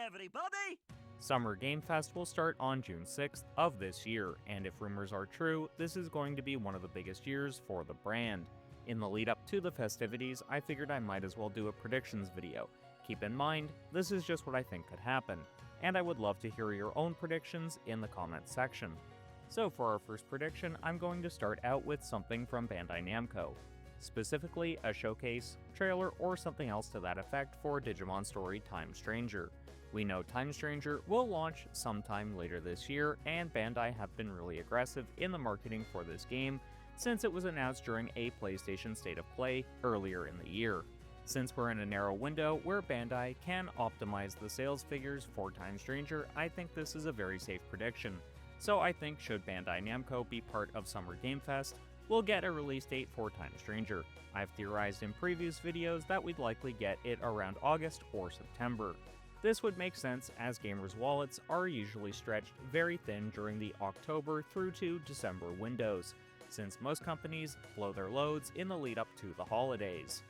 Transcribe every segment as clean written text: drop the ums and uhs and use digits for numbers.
everybody! Summer Game Fest will start on June 6th of this year, and if rumors are true, this is going to be one of the biggest years for the brand. In the lead up to the festivities, I figured I might as well do a predictions video. Keep in mind, this is just what I think could happen, and I would love to hear your own predictions in the comments section. So for our first prediction, I'm going to start out with something from Bandai Namco. Specifically, a showcase, trailer, or something else to that effect for Digimon story Time Stranger. We know Time Stranger will launch sometime later this year, and Bandai have been really aggressive in the marketing for this game since it was announced during a PlayStation State of Play earlier in the year. Since we're in a narrow window where Bandai can optimize the sales figures for Time Stranger, I think this is a very safe prediction. So I think should Bandai Namco be part of Summer Game Fest, we'll get a release date for Time Stranger. I've theorized in previous videos that we'd likely get it around August or September. This would make sense as gamers' wallets are usually stretched very thin during the October through to December windows, since most companies blow their loads in the lead up to the holidays.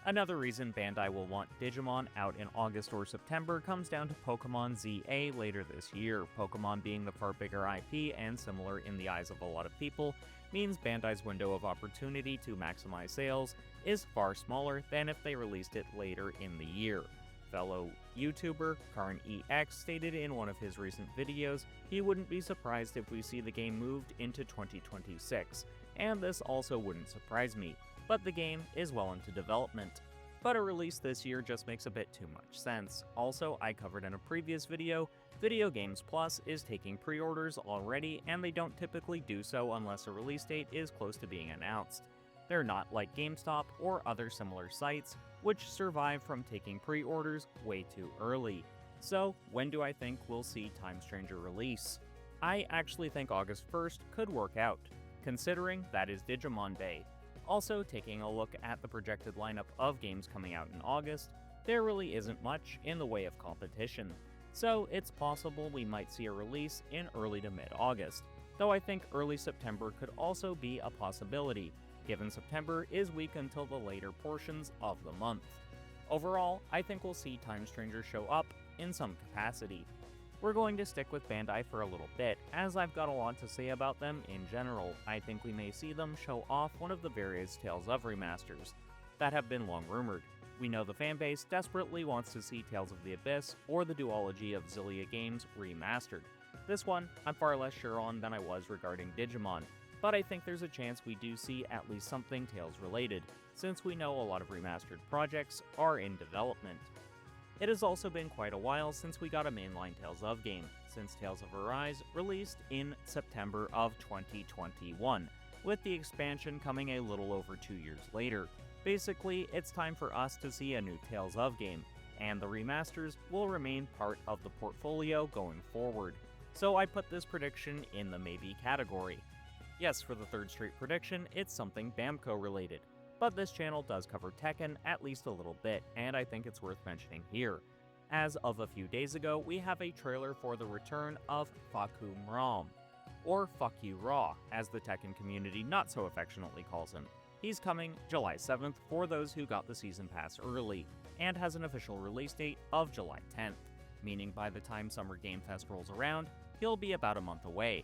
Another reason Bandai will want Digimon out in August or September comes down to Pokemon ZA later this year. Pokemon being the far bigger IP and similar in the eyes of a lot of people means Bandai's window of opportunity to maximize sales is far smaller than if they released it later in the year. Fellow YouTuber Karn EX stated in one of his recent videos he wouldn't be surprised if we see the game moved into 2026, and this also wouldn't surprise me, but the game is well into development. But a release this year just makes a bit too much sense. Also, I covered in a previous video, Video Games Plus is taking pre-orders already, and they don't typically do so unless a release date is close to being announced. They're not like GameStop or other similar sites, which survive from taking pre-orders way too early. So, when do I think we'll see Time Stranger release? I actually think August 1st could work out, considering that is Digimon Day. Also, taking a look at the projected lineup of games coming out in August, there really isn't much in the way of competition. So, it's possible we might see a release in early to mid-August, though I think early September could also be a possibility, given September is weak until the later portions of the month. Overall, I think we'll see Time Stranger show up in some capacity. We're going to stick with Bandai for a little bit, as I've got a lot to say about them in general. I think we may see them show off one of the various Tales of remasters that have been long rumored. We know the fanbase desperately wants to see Tales of the Abyss or the duology of Xillia games remastered. This one, I'm far less sure on than I was regarding Digimon, but I think there's a chance we do see at least something Tales related, since we know a lot of remastered projects are in development. It has also been quite a while since we got a mainline Tales of game, since Tales of Arise released in September of 2021, with the expansion coming a little over 2 years later. Basically, it's time for us to see a new Tales of game, and the remasters will remain part of the portfolio going forward. So I put this prediction in the maybe category. Yes, for the third straight prediction, it's something Namco related. But this channel does cover Tekken at least a little bit, and I think it's worth mentioning here. As of a few days ago, we have a trailer for the return of Fakum Ram, or Fuck You Raw, as the Tekken community not so affectionately calls him. He's coming July 7th for those who got the season pass early, and has an official release date of July 10th, meaning by the time Summer Game Fest rolls around, he'll be about a month away.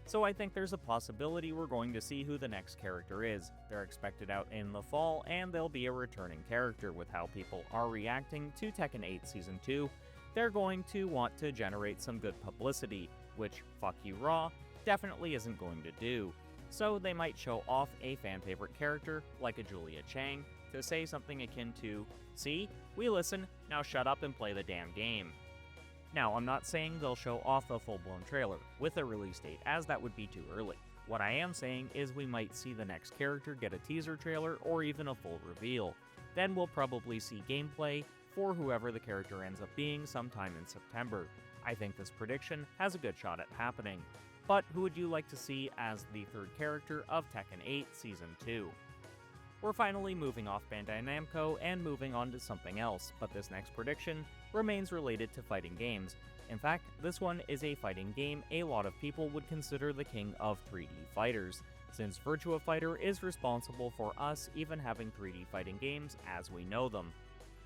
So I think there's a possibility we're going to see who the next character is. They're expected out in the fall, and they'll be a returning character. With how people are reacting to Tekken 8 Season 2, they're going to want to generate some good publicity, which Fuck You Raw definitely isn't going to do. So they might show off a fan favorite character, like a Julia Chang, to say something akin to, "See? We listen, now shut up and play the damn game." Now, I'm not saying they'll show off a full-blown trailer with a release date, as that would be too early. What I am saying is we might see the next character get a teaser trailer or even a full reveal. Then we'll probably see gameplay for whoever the character ends up being sometime in September. I think this prediction has a good shot at happening. But who would you like to see as the third character of Tekken 8 Season 2? We're finally moving off Bandai Namco and moving on to something else, but this next prediction remains related to fighting games. In fact, this one is a fighting game a lot of people would consider the king of 3D fighters, since Virtua Fighter is responsible for us even having 3D fighting games as we know them.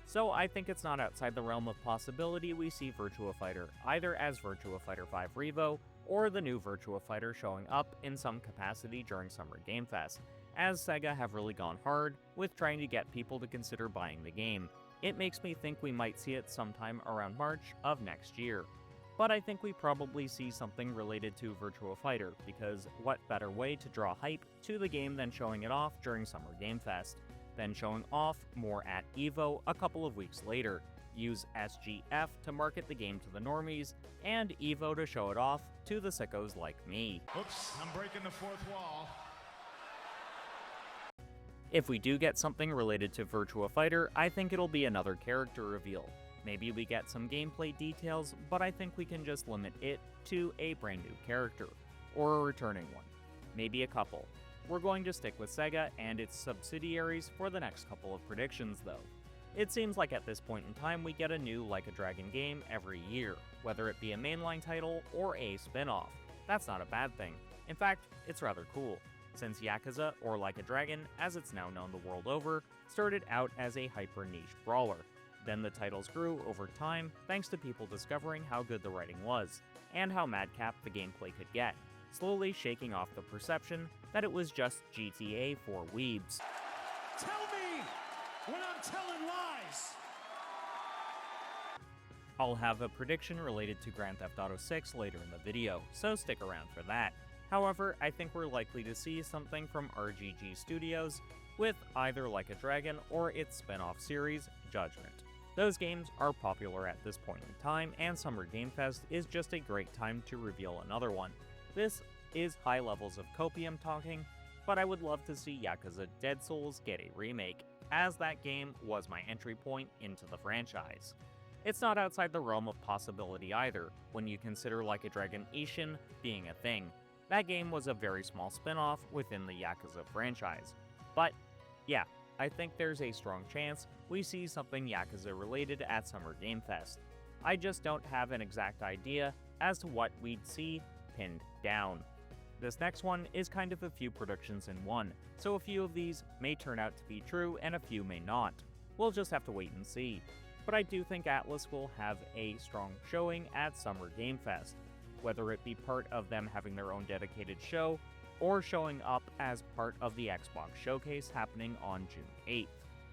So I think it's not outside the realm of possibility we see Virtua Fighter either as Virtua Fighter 5 Revo or the new Virtua Fighter showing up in some capacity during Summer Game Fest, as Sega have really gone hard with trying to get people to consider buying the game. It makes me think we might see it sometime around March of next year. But I think we probably see something related to Virtua Fighter, because what better way to draw hype to the game than showing it off during Summer Game Fest, then showing off more at EVO a couple of weeks later, use SGF to market the game to the normies, and EVO to show it off to the sickos like me. Oops, I'm breaking the fourth wall. If we do get something related to Virtua Fighter, I think it'll be another character reveal. Maybe we get some gameplay details, but I think we can just limit it to a brand new character, or a returning one. Maybe a couple. We're going to stick with Sega and its subsidiaries for the next couple of predictions though. It seems like at this point in time we get a new Like a Dragon game every year, whether it be a mainline title or a spin-off. That's not a bad thing. In fact, it's rather cool, since Yakuza, or Like a Dragon, as it's now known the world over, started out as a hyper-niche brawler. Then the titles grew over time thanks to people discovering how good the writing was, and how madcap the gameplay could get, slowly shaking off the perception that it was just GTA for weebs. Tell me when I'm telling lies! I'll have a prediction related to Grand Theft Auto 6 later in the video, so stick around for that. However, I think we're likely to see something from RGG Studios with either Like a Dragon or its spin-off series, Judgment. Those games are popular at this point in time, and Summer Game Fest is just a great time to reveal another one. This is high levels of copium talking, but I would love to see Yakuza Dead Souls get a remake, as that game was my entry point into the franchise. It's not outside the realm of possibility either, when you consider Like a Dragon Ishin being a thing. That game was a very small spin-off within the Yakuza franchise. But yeah, I think there's a strong chance we see something Yakuza related at Summer Game Fest. I just don't have an exact idea as to what we'd see pinned down. This next one is kind of a few predictions in one, so a few of these may turn out to be true and a few may not. We'll just have to wait and see. But I do think Atlus will have a strong showing at Summer Game Fest, whether it be part of them having their own dedicated show, or showing up as part of the Xbox Showcase happening on June 8th.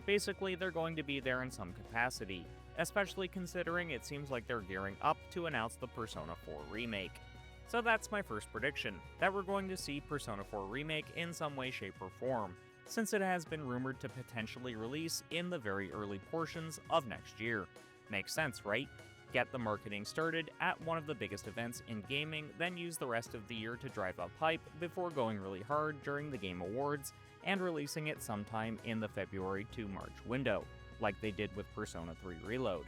Basically, they're going to be there in some capacity, especially considering it seems like they're gearing up to announce the Persona 4 Remake. So that's my first prediction, that we're going to see Persona 4 Remake in some way, shape, or form, since it has been rumored to potentially release in the very early portions of next year. Makes sense, right? Get the marketing started at one of the biggest events in gaming, then use the rest of the year to drive up hype before going really hard during the Game Awards and releasing it sometime in the February to March window, like they did with Persona 3 Reload.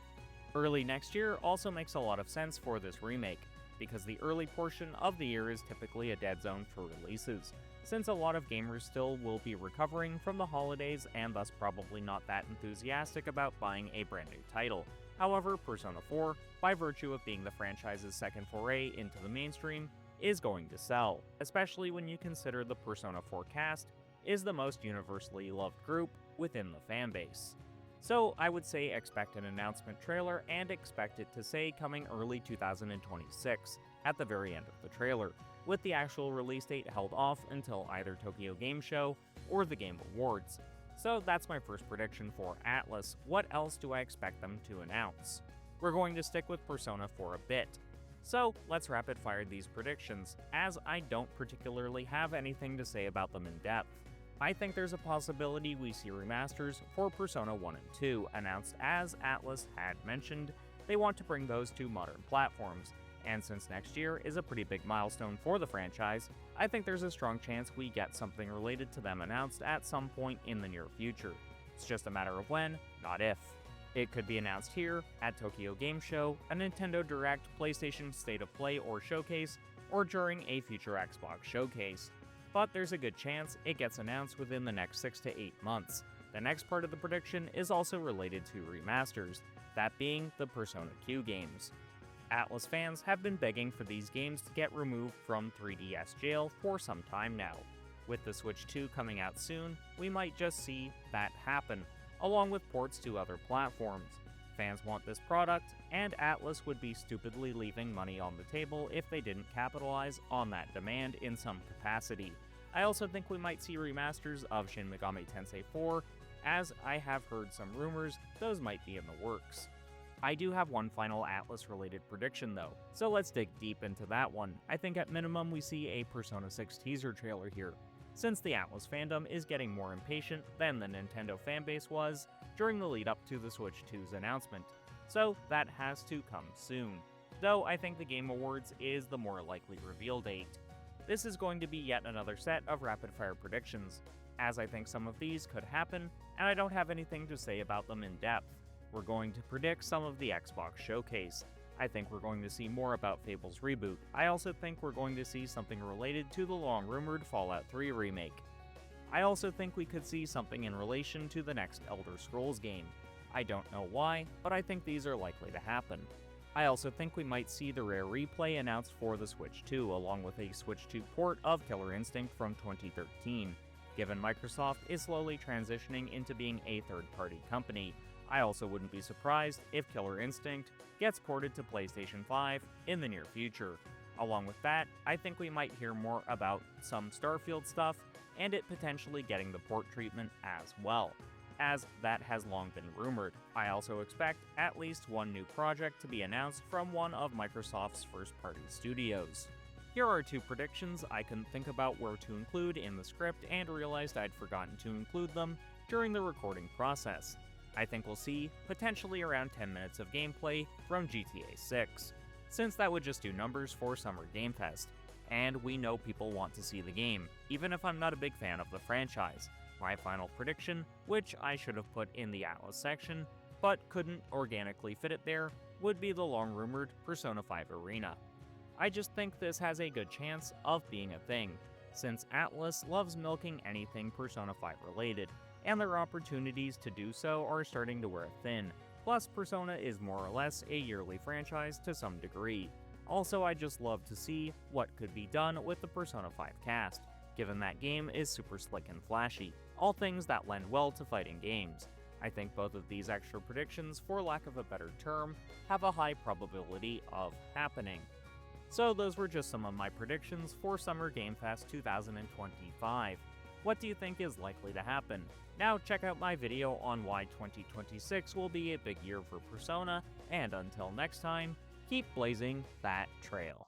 Early next year also makes a lot of sense for this remake, because the early portion of the year is typically a dead zone for releases, since a lot of gamers still will be recovering from the holidays and thus probably not that enthusiastic about buying a brand new title. However, Persona 4, by virtue of being the franchise's second foray into the mainstream, is going to sell, especially when you consider the Persona 4 cast is the most universally loved group within the fanbase. So I would say expect an announcement trailer and expect it to say coming early 2026 at the very end of the trailer, with the actual release date held off until either Tokyo Game Show or the Game Awards. So that's my first prediction for Atlus. What else do I expect them to announce? We're going to stick with Persona for a bit. So let's rapid fire these predictions, as I don't particularly have anything to say about them in depth. I think there's a possibility we see remasters for Persona 1 and 2 announced, as Atlus had mentioned they want to bring those to modern platforms, and since next year is a pretty big milestone for the franchise, I think there's a strong chance we get something related to them announced at some point in the near future. It's just a matter of when, not if. It could be announced here, at Tokyo Game Show, a Nintendo Direct, PlayStation State of Play or Showcase, or during a future Xbox Showcase. But there's a good chance it gets announced within the next 6 to 8 months. The next part of the prediction is also related to remasters, that being the Persona Q games. Atlus fans have been begging for these games to get removed from 3DS jail for some time now. With the Switch 2 coming out soon, we might just see that happen, along with ports to other platforms. Fans want this product, and Atlus would be stupidly leaving money on the table if they didn't capitalize on that demand in some capacity. I also think we might see remasters of Shin Megami Tensei 4, as I have heard some rumors those might be in the works. I do have one final Atlus-related prediction though, so let's dig deep into that one. I think at minimum we see a Persona 6 teaser trailer here, since the Atlus fandom is getting more impatient than the Nintendo fanbase was during the lead up to the Switch 2's announcement, so that has to come soon. Though I think the Game Awards is the more likely reveal date. This is going to be yet another set of rapid-fire predictions, as I think some of these could happen, and I don't have anything to say about them in depth. We're going to predict some of the Xbox showcase. I think we're going to see more about Fable's reboot. I also think we're going to see something related to the long-rumored Fallout 3 remake. I also think we could see something in relation to the next Elder Scrolls game. I don't know why, but I think these are likely to happen. I also think we might see the Rare Replay announced for the Switch 2, along with a Switch 2 port of Killer Instinct from 2013. Given Microsoft is slowly transitioning into being a third-party company, I also wouldn't be surprised if Killer Instinct gets ported to PlayStation 5 in the near future. Along with that, I think we might hear more about some Starfield stuff, and it potentially getting the port treatment as well, as that has long been rumored. I also expect at least one new project to be announced from one of Microsoft's first-party studios. Here are two predictions I couldn't think about where to include in the script and realized I'd forgotten to include them during the recording process. I think we'll see potentially around 10 minutes of gameplay from GTA 6, since that would just do numbers for Summer Game Fest, and we know people want to see the game, even if I'm not a big fan of the franchise. My final prediction, which I should have put in the Atlus section, but couldn't organically fit it there, would be the long-rumored Persona 5 Arena. I just think this has a good chance of being a thing, since Atlus loves milking anything Persona 5 related, and their opportunities to do so are starting to wear thin. Plus, Persona is more or less a yearly franchise to some degree. Also, I just love to see what could be done with the Persona 5 cast, given that game is super slick and flashy, all things that lend well to fighting games. I think both of these extra predictions, for lack of a better term, have a high probability of happening. So those were just some of my predictions for Summer Game Fest 2025. What do you think is likely to happen? Now check out my video on why 2026 will be a big year for Persona, and until next time, keep blazing that trail.